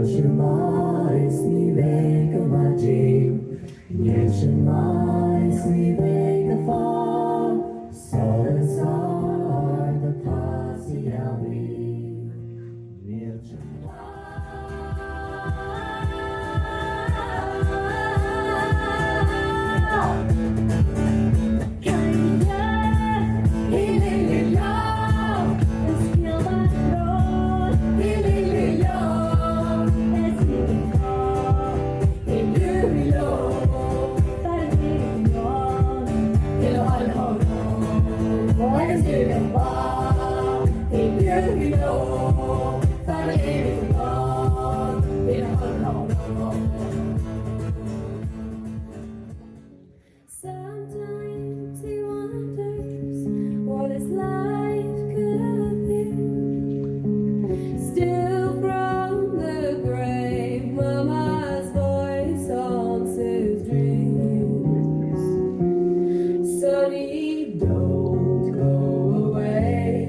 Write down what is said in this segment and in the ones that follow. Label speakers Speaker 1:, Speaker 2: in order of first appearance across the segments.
Speaker 1: Yoshimais ni vega majim, Yoshimais ni vega far, Solisar the Pasiawi,
Speaker 2: Sometimes he wonders what his life could have been. Still from the grave, Mama's voice haunts his dreams. Sonny, don't go away.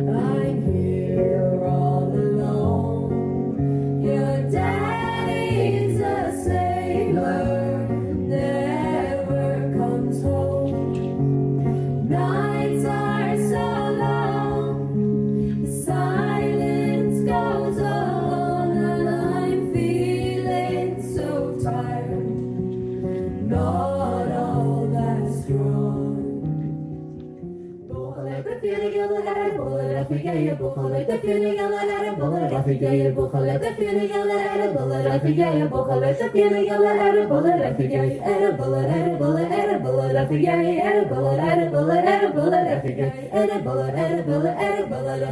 Speaker 2: I'm here all alone. Your daddy's a sailor. Nights are so long, the silence goes on, and I'm feeling so tired, not all that strong. The feeling of the letter bullet, I forget your bullet. The feeling of the letter bullet, I forget your bullet. The feeling of the letter bullet, I forget your bullet. The feeling of the letter bullet, I forget your bullet, I forget your bullet, I forget bullet, I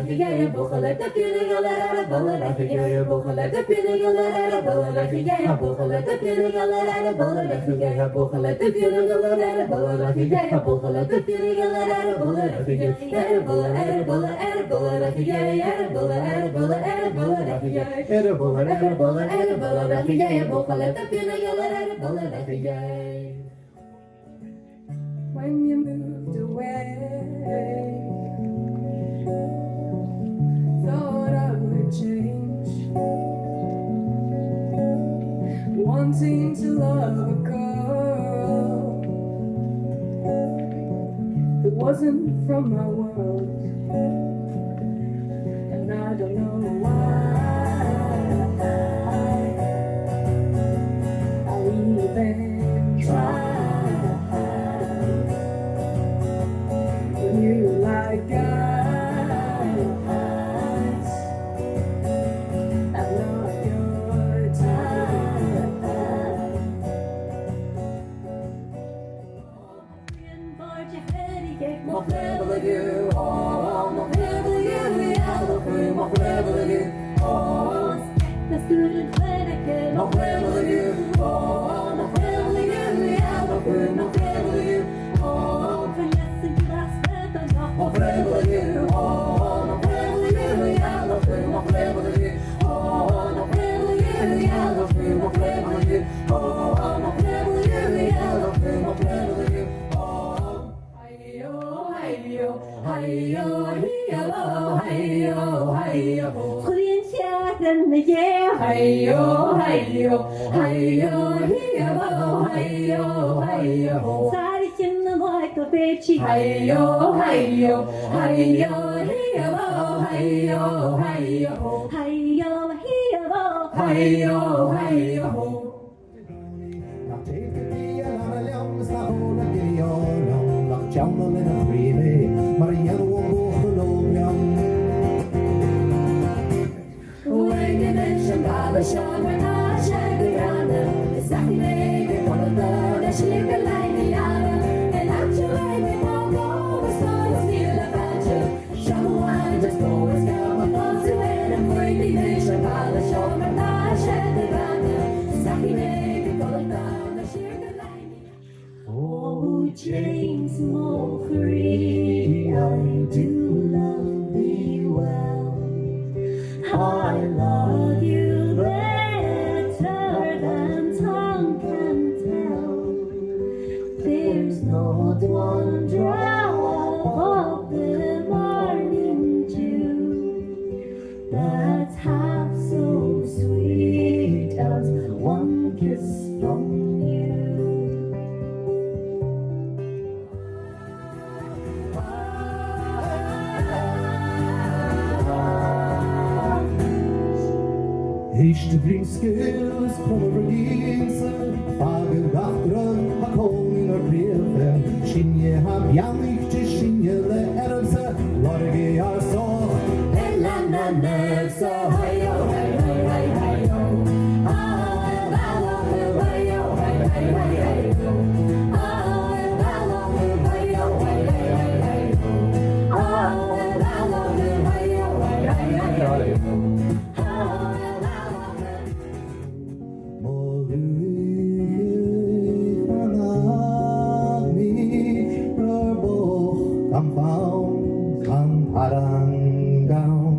Speaker 2: forget your bullet. The feeling of the letter bullet, I forget your bullet. The feeling of the letter bullet, I forget your bullet. The feeling of the letter bullet, I forget your bullet. The feeling of the letter bullet, I forget your bullet. The feeling of the letter bullet, I forget edible, I forget edible, I forget edible, I forget the feeling of edible, I forget. When you moved away, thought I would change, wanting to love a girl that wasn't from my world, and I don't know why I even tried. When you like guys, I'm not your type. More clever than you, oh, more clever than you, yeah, more clever than you, oh, the student clinic, more clever than you, oh, more clever than you, yeah, more clever than you, oh, from lesson to last step, more clever than you, oh, more clever than you, yeah, more clever than you, oh, more clever than you, yeah, more clever than you, oh, more clever than you, yeah, more clever than you. Goeien jaren, yeah. Zari in the like a bitchy.
Speaker 1: Jammer in een freeway, maar jij wordt gelopen. When you mention Babashan, when I shake the ground, it's like maybe one of the sleep like the other, and actually we won't go, the sun is still about you. Show one just always come and pass away, and bring the nation Babashan, when I shake the ground, it's like maybe one of the sleep like the other. Oh, James Mulfree, I do love thee well. I love you better than tongue can tell. There's not one drop of the morning dew that's half so sweet.
Speaker 2: from you.
Speaker 3: Echte vriendskilles kommer vergeense, fager dachteren, ha koning og breven, skinje ha bjannikje, skinje le erelse, large er så.
Speaker 2: So hey yo, hey hey hey hey yo. Ah, la la hey yo, hey hey hey hey yo. Ah, la la hey yo, hey hey hey hey yo. Ah, la la hey yo, hey hey hey hey yo.
Speaker 3: Parang down,